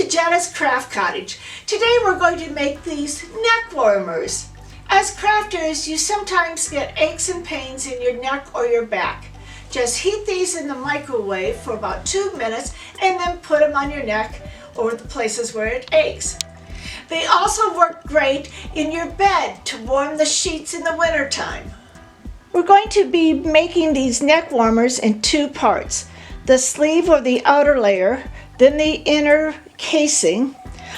Jadda's Craft Cottage. Today we're going to make these neck warmers. As crafters, you sometimes get aches and pains in your neck or your back. Just heat these in the microwave for about 2 minutes and then put them on your neck or the places where it aches. They also work great in your bed to warm the sheets in the wintertime. We're going to be making these neck warmers in 2 parts. The sleeve or the outer layer, then the inner casing.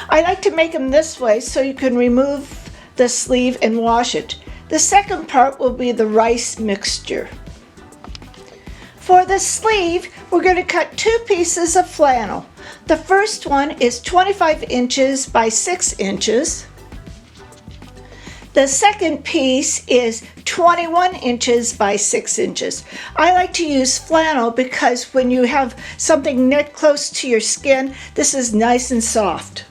I like to make them this way so you can remove the sleeve and wash it. The second part will be the rice mixture. For the sleeve, we're going to cut 2 pieces of flannel. The first one is 25 inches by 6 inches. The second piece is 21 inches by 6 inches. I like to use flannel because when you have something knit close to your skin, this is nice and soft.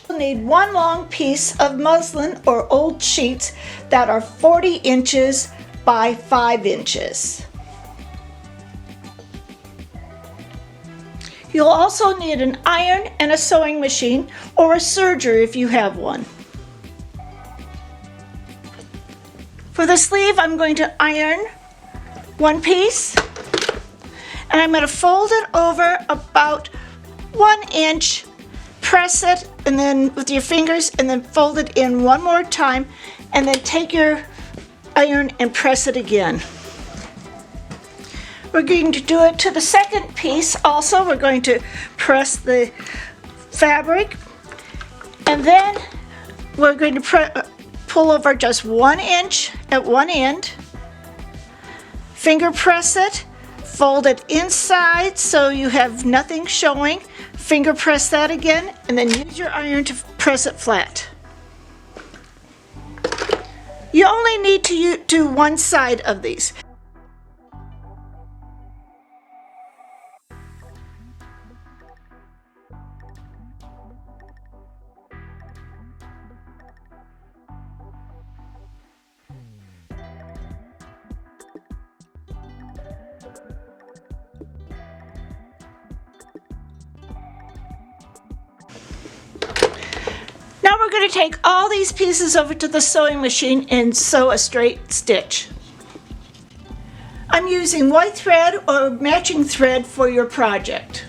You'll need 1 long piece of muslin or old sheets that are 40 inches by 5 inches. You'll also need an iron and a sewing machine or a serger if you have one. For the sleeve, I'm going to iron 1 piece, and I'm going to fold it over about 1 inch, press it, and then with your fingers, and then fold it in 1 more time, and then take your iron and press it again. We're going to do it to the second piece also. We're going to press the fabric, and then we're going to pull over just 1 inch at one end, finger press it, fold it inside so you have nothing showing, finger press that again, and then use your iron to press it flat. You only need to do one side of these. Now we're going to take all these pieces over to the sewing machine and sew a straight stitch. I'm using white thread or matching thread for your project.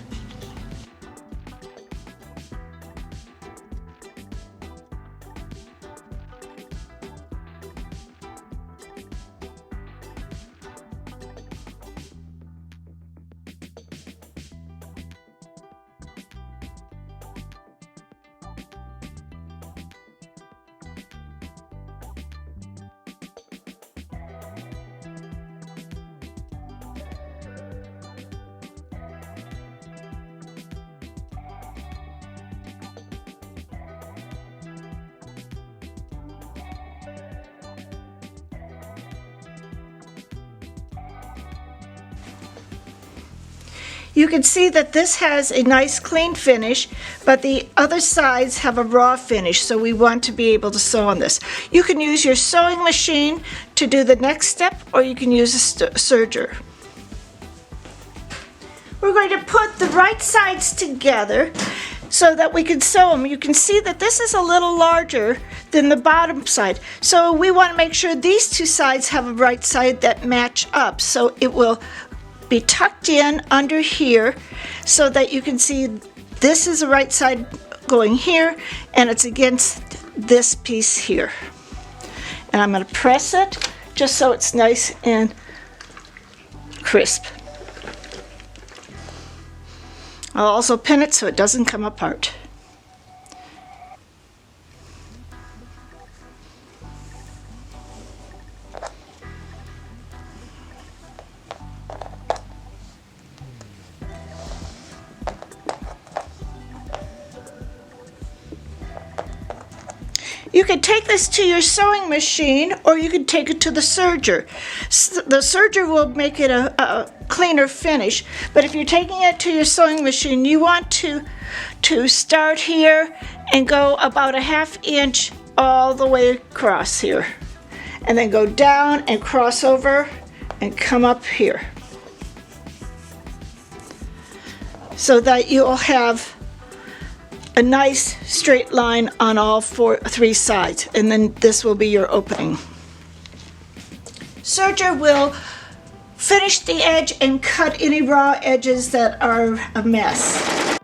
You can see that this has a nice clean finish, but the other sides have a raw finish, so we want to be able to sew on this. You can use your sewing machine to do the next step, or you can use a serger. We're going to put the right sides together so that we can sew them. You can see that this is a little larger than the bottom side, so we want to make sure these 2 sides have a right side that match up, so it will be tucked in under here so that you can see this is the right side going here and it's against this piece here. And I'm going to press it just so it's nice and crisp. I'll also pin it so it doesn't come apart. You can take this to your sewing machine or you can take it to the serger. The serger will make it a cleaner finish, but if you're taking it to your sewing machine, you want to start here and go about a 1/2 inch all the way across here, and then go down and cross over and come up here so that you'll have a nice straight line on all three sides, and then this will be your opening. Serger will finish the edge and cut any raw edges that are a mess.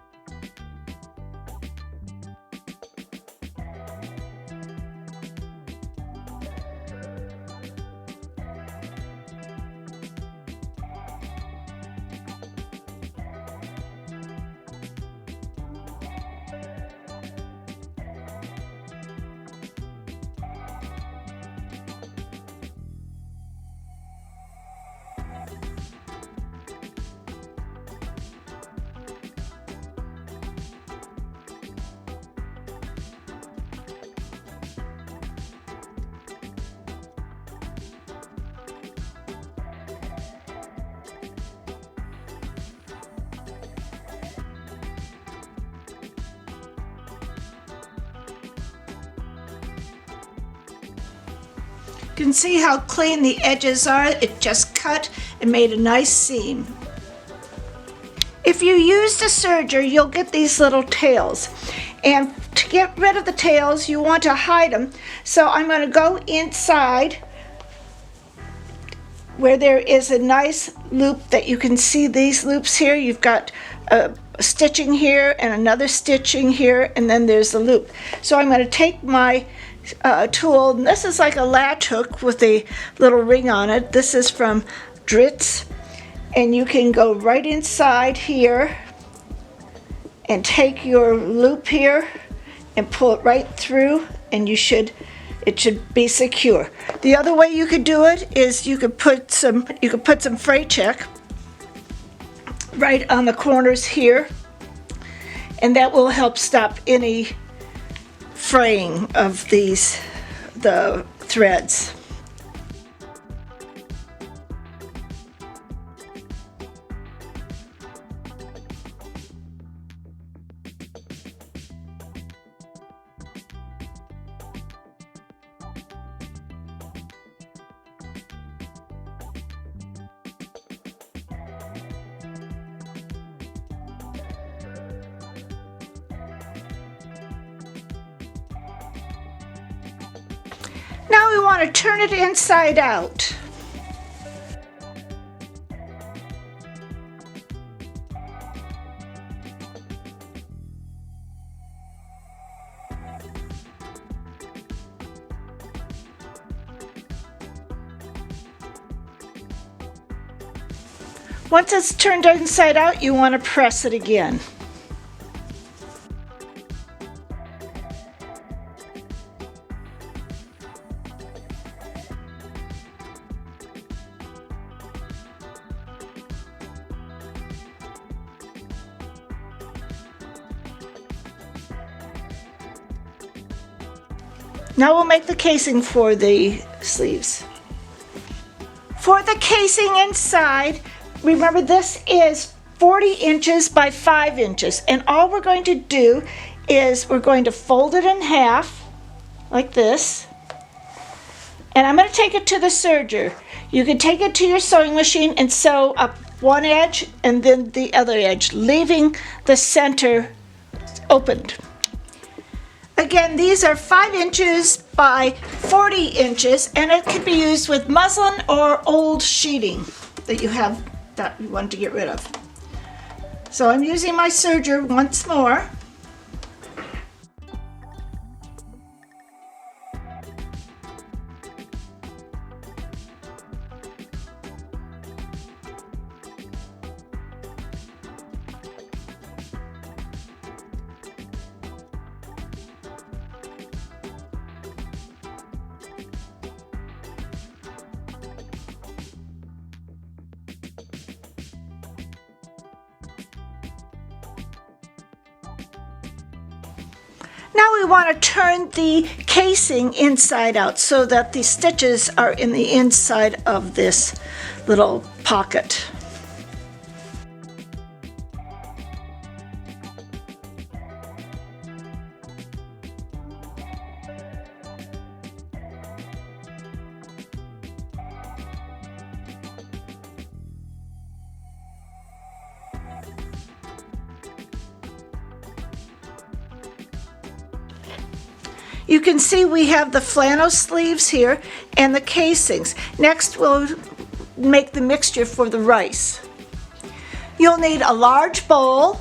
You can see how clean the edges are. It just cut and made a nice seam. If you use the serger, you'll get these little tails. And to get rid of the tails, you want to hide them. So I'm going to go inside where there is a nice loop that you can see these loops here. You've got a stitching here and another stitching here, and then there's a loop. So I'm going to take my tool, and this is like a latch hook with a little ring on it. This is from Dritz, and you can go right inside here and take your loop here and pull it right through, and it should be secure. The other way you could do it is you could put some fray check right on the corners here, and that will help stop any fraying of the threads. Now we want to turn it inside out. Once it's turned inside out, you want to press it again. Now we'll make the casing for the sleeves. For the casing inside, remember this is 40 inches by 5 inches, and all we're going to do is we're going to fold it in half like this, and I'm going to take it to the serger. You can take it to your sewing machine and sew up one edge and then the other edge, leaving the center opened. Again, these are 5 inches by 40 inches, and it can be used with muslin or old sheeting that you have that you want to get rid of. So I'm using my serger once more. Now we want to turn the casing inside out so that the stitches are in the inside of this little pocket. You can see we have the flannel sleeves here and the casings. Next, we'll make the mixture for the rice. You'll need a large bowl,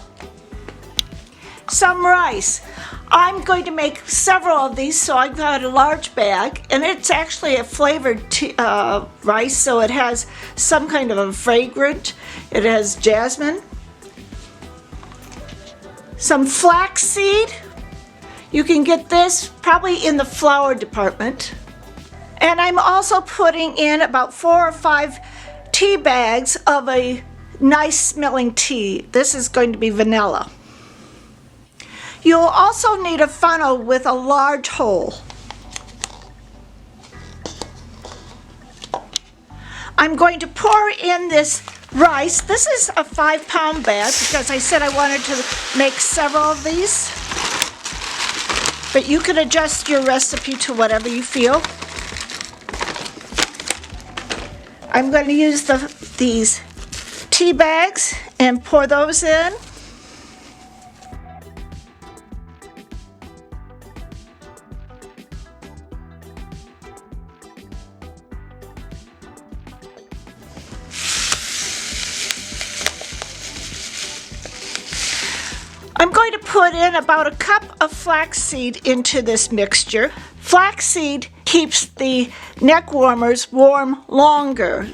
some rice. I'm going to make several of these, so I've got a large bag, and it's actually a flavored rice, so it has some kind of a fragrant. It has jasmine, some flaxseed. You can get this probably in the flour department. And I'm also putting in about 4 or 5 tea bags of a nice smelling tea. This is going to be vanilla. You'll also need a funnel with a large hole. I'm going to pour in this rice. This is a 5-pound bag because I said I wanted to make several of these. But you can adjust your recipe to whatever you feel. I'm going to use these tea bags and pour those in. I'm going to put in about a cup of flaxseed into this mixture. Flaxseed keeps the neck warmers warm longer.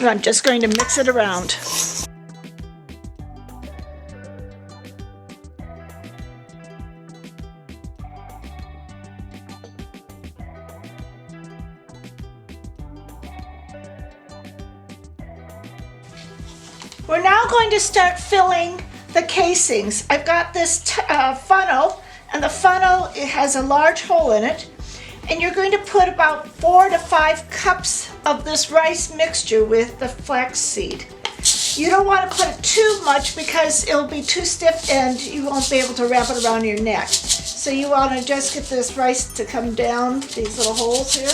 I'm just going to mix it around. We're now going to start filling the casings. I've got this funnel, and the funnel, it has a large hole in it, and you're going to put about 4 to 5 cups of this rice mixture with the flaxseed. You don't want to put it too much because it'll be too stiff and you won't be able to wrap it around your neck. So you want to just get this rice to come down these little holes here.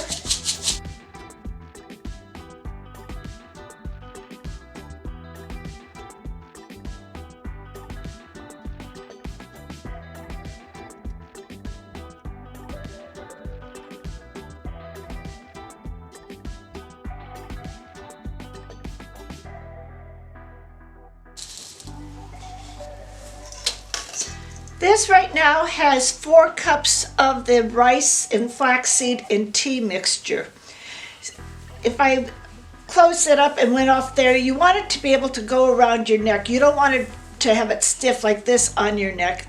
This right now has 4 cups of the rice and flaxseed and tea mixture. If I closed it up and went off there, you want it to be able to go around your neck. You don't want it to have it stiff like this on your neck.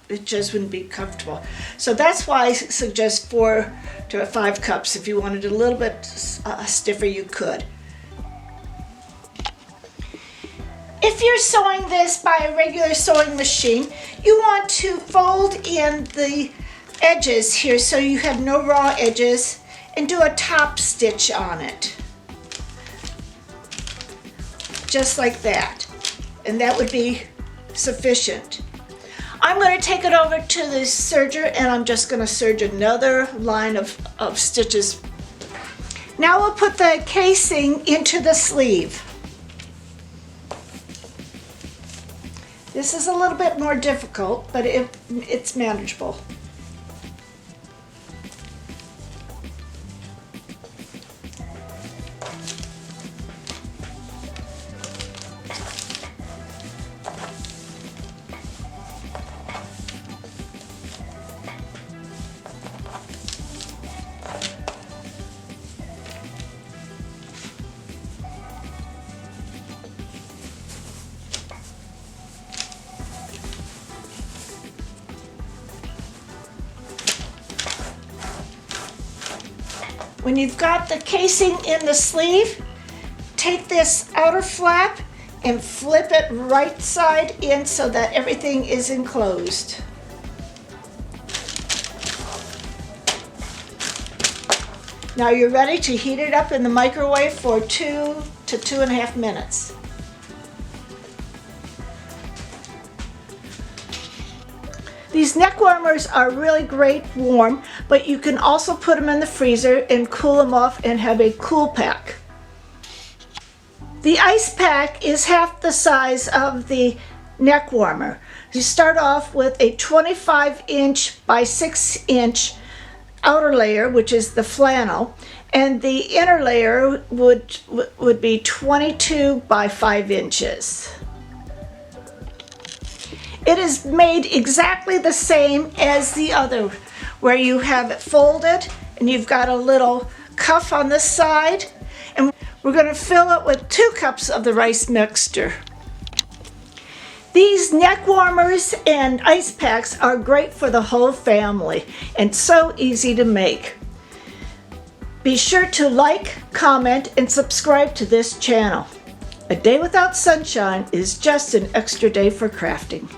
It just wouldn't be comfortable. So that's why I suggest 4 to 5 cups. If you wanted it a little bit stiffer, you could. If you're sewing this by a regular sewing machine, you want to fold in the edges here so you have no raw edges and do a top stitch on it. Just like that. And that would be sufficient. I'm going to take it over to the serger and I'm just going to serge another line of stitches. Now we'll put the casing into the sleeve. This is a little bit more difficult, but it's manageable. When you've got the casing in the sleeve, take this outer flap and flip it right side in so that everything is enclosed. Now you're ready to heat it up in the microwave for 2 to 2.5 minutes. These neck warmers are really great warm, but you can also put them in the freezer and cool them off and have a cool pack. The ice pack is half the size of the neck warmer. You start off with a 25-inch by 6-inch outer layer, which is the flannel, and the inner layer would be 22 by 5 inches. It is made exactly the same as the other, where you have it folded and you've got a little cuff on this side, and we're going to fill it with 2 cups of the rice mixture. These neck warmers and ice packs are great for the whole family and so easy to make. Be sure to like, comment, and subscribe to this channel. A day without sunshine is just an extra day for crafting.